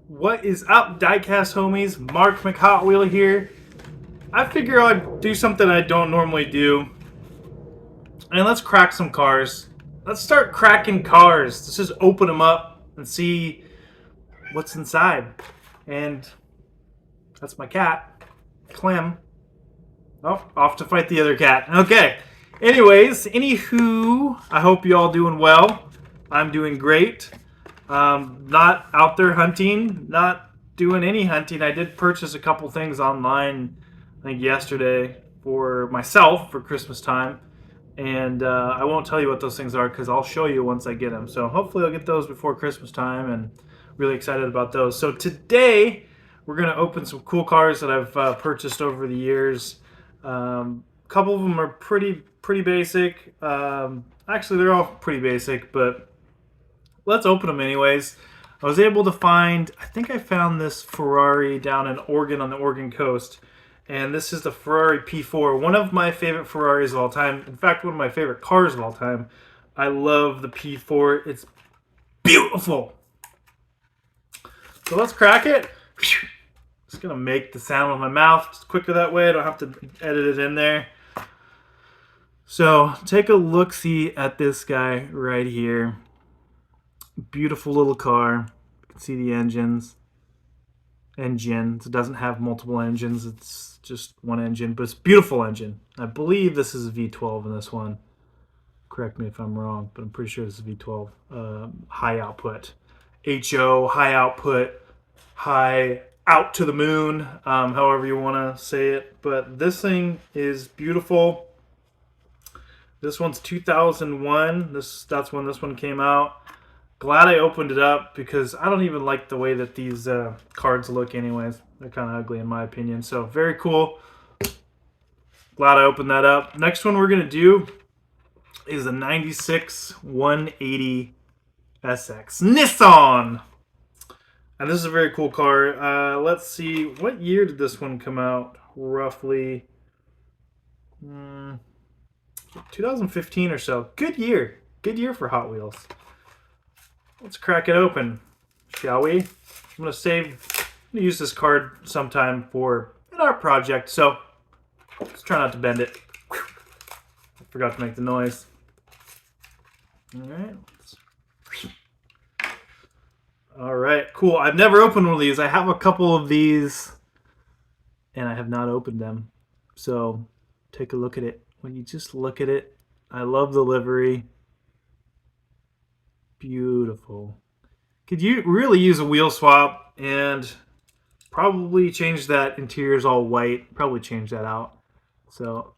What is up, diecast homies? Mark McHotwheel here. I figure I'd do something I don't normally do. And let's crack some cars. Let's start cracking cars. Let's just open them up and see what's inside. And that's my cat, Clem. Oh, off to fight the other cat. Okay. Anyways, anywho, I hope you all doing well. I'm doing great. Not out there hunting, not doing any hunting. I did purchase a couple things online, I think yesterday, for myself for Christmas time. And I won't tell you what those things are because I'll show you once I get them. So hopefully I'll get those before Christmas time, and really excited about those. So today we're going to open some cool cars that I've purchased over the years. A couple of them are pretty basic. Actually, they're all pretty basic, but let's open them anyways. I was able to find, I think I found this Ferrari down in Oregon on the Oregon coast. And this is the Ferrari P4, one of my favorite Ferraris of all time. In fact, one of my favorite cars of all time. I love the P4. It's beautiful. So let's crack it. Just going to make the sound with my mouth. It's quicker that way. I don't have to edit it in there. So take a look-see at this guy right here. Beautiful little car. You can see the engines. It doesn't have multiple engines. It's just one engine, but it's a beautiful engine. I believe this is a V12 in this one. Correct me if I'm wrong, but I'm pretty sure this is V12. High output. HO, high output, high out to the moon, however you want to say it. But this thing is beautiful. This one's 2001. That's when this one came out. Glad I opened it up because I don't even like the way that these cards look anyways. They're kind of ugly in my opinion. So very cool. Glad I opened that up. Next one we're going to do is a 96 180 SX Nissan. And this is a very cool car. Let's see. What year did this one come out? Roughly 2015 or so. Good year. Good year for Hot Wheels. Let's crack it open, shall we? I'm going to use this card sometime for an art project, so let's try not to bend it. I forgot to make the noise. Alright, cool. I've never opened one of these. I have a couple of these, and I have not opened them. So take a look at it. When you just look at it, I love the livery. Beautiful. Could you really use a wheel swap and probably change that interior's all white. Probably change that out. So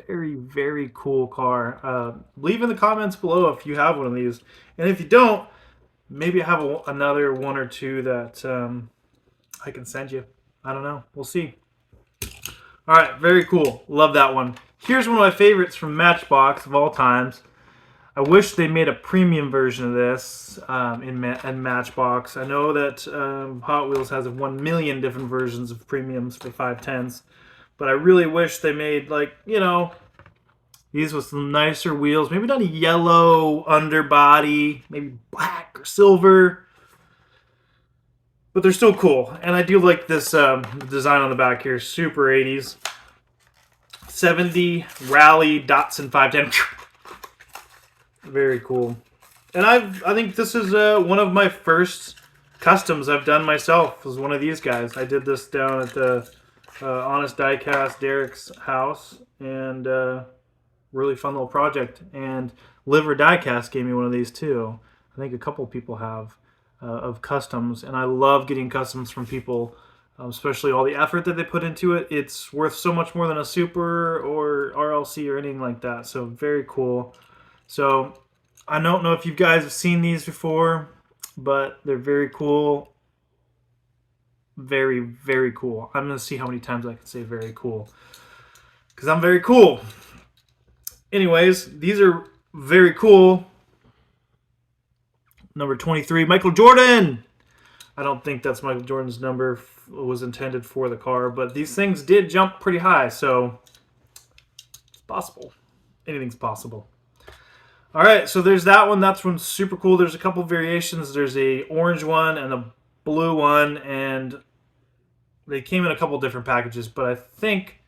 very cool car. Leave in the comments below if you have one of these, and if you don't, maybe I have another one or two that I can send you. I don't know. We'll see. All right, very cool. Love that one. Here's one of my favorites from Matchbox of all times. I wish they made a premium version of this in Matchbox. I know that Hot Wheels has 1 million different versions of premiums for 510s, but I really wish they made, like, you know, these with some nicer wheels. Maybe not a yellow underbody, maybe black or silver, but they're still cool. And I do like this design on the back here, super 80s. 70 Rally Datsun 510. Very cool. And I think this is one of my first customs I've done myself. Was one of these guys. I did this down at the Honest Diecast Derek's house, and really fun little project. And Liver Diecast gave me one of these too. I think a couple people have of customs, and I love getting customs from people, especially all the effort that they put into it. It's worth so much more than a Super or RLC or anything like that. So very cool. So I don't know if you guys have seen these before, but they're very cool. Very cool. I'm going to see how many times I can say very cool, because I'm very cool. Anyways, these are very cool. Number 23, Michael Jordan. I don't think that's Michael Jordan's number was intended for the car, but these things did jump pretty high, so it's possible. Anything's possible. All right, so there's that one. That's one's super cool. There's a couple variations. There's a orange one and a blue one, and they came in a couple different packages, but I think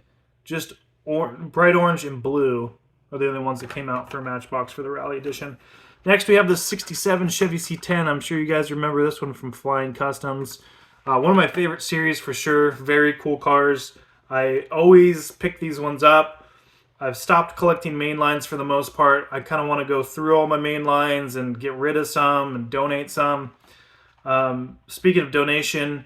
just bright orange and blue are the only ones that came out for Matchbox for the Rally Edition. Next, we have the 67 Chevy C10. I'm sure you guys remember this one from Flying Customs. One of my favorite series for sure. Very cool cars. I always pick these ones up. I've stopped collecting main lines for the most part. I kind of want to go through all my main lines and get rid of some and donate some. Speaking of donation,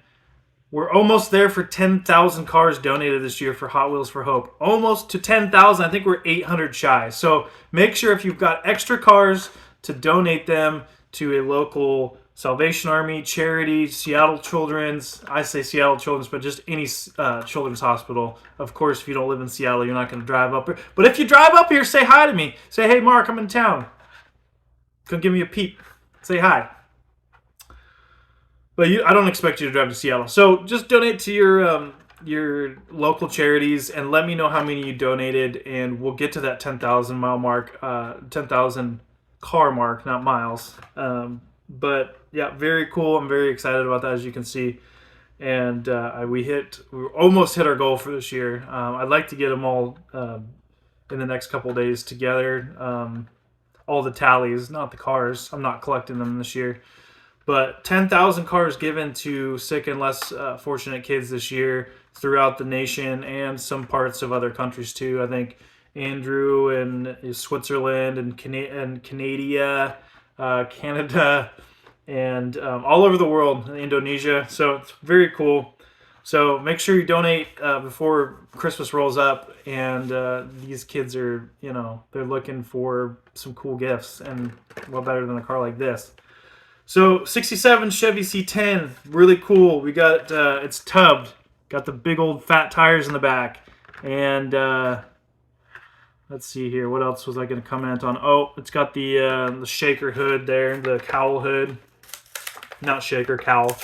we're almost there for 10,000 cars donated this year for Hot Wheels for Hope. Almost to 10,000. I think we're 800 shy. So make sure if you've got extra cars to donate them to a local Salvation Army, charity, Seattle Children's. I say Seattle Children's, but just any children's hospital. Of course, if you don't live in Seattle, you're not going to drive up here. But if you drive up here, say hi to me. Say, hey, Mark, I'm in town. Come give me a peep. Say hi. But I don't expect you to drive to Seattle. So just donate to your local charities and let me know how many you donated, and we'll get to that 10,000 mile mark, 10,000 car mark, not miles. But yeah, very cool. I'm very excited about that, as you can see. And we almost hit our goal for this year. I'd like to get them all in the next couple days together. All the tallies, not the cars. I'm not collecting them this year. But 10,000 cars given to sick and less fortunate kids this year throughout the nation and some parts of other countries too. I think Andrew in Switzerland and Canada, and all over the world, Indonesia. So it's very cool. So make sure you donate before Christmas rolls up, and these kids are, they're looking for some cool gifts, and what better than a car like this. So 67 Chevy C10, really cool. We got it's tubbed, got the big old fat tires in the back, and let's see here. What else was I going to comment on? Oh, it's got the shaker hood there, the cowl hood, not shaker, cowl.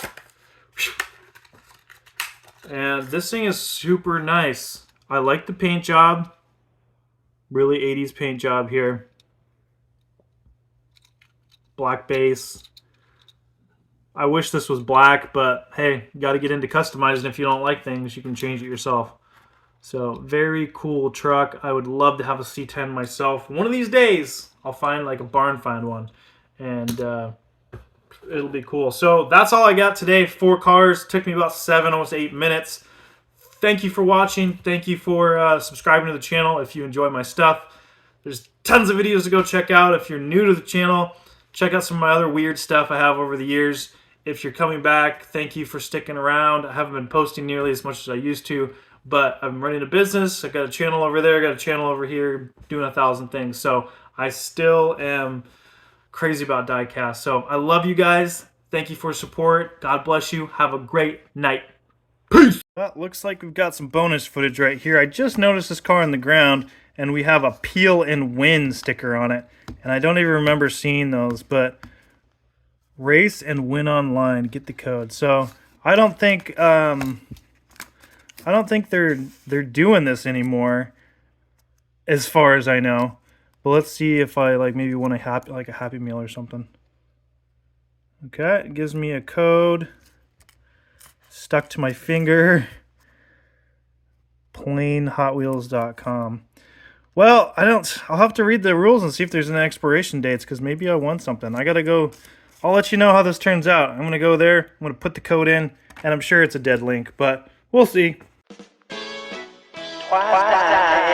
And this thing is super nice. I like the paint job. Really 80s paint job here. Black base. I wish this was black, but hey, you got to get into customizing. If you don't like things, you can change it yourself. So very cool truck. I would love to have a C10 myself. One of these days, I'll find like a barn find one, and it'll be cool. So that's all I got today. 4 cars. Took me about 7, almost 8 minutes. Thank you for watching. Thank you for subscribing to the channel if you enjoy my stuff. There's tons of videos to go check out. If you're new to the channel, check out some of my other weird stuff I have over the years. If you're coming back, thank you for sticking around. I haven't been posting nearly as much as I used to, but I'm running a business. I got a channel over there, I got a channel over here, doing 1,000 things. So I still am crazy about diecast. So I love you guys. Thank you for support. God bless you. Have a great night. Peace. Well, looks like we've got some bonus footage right here. I just noticed this car on the ground, and we have a peel and win sticker on it. And I don't even remember seeing those, but race and win online. Get the code. So I don't think they're doing this anymore, as far as I know. But let's see if I maybe want a happy meal or something. Okay, it gives me a code stuck to my finger. plainhotwheels.com. Well, I'll have to read the rules and see if there's any expiration dates, because maybe I won something. I gotta go. I'll let you know how this turns out. I'm gonna go there, I'm gonna put the code in, and I'm sure it's a dead link, but we'll see. Twice.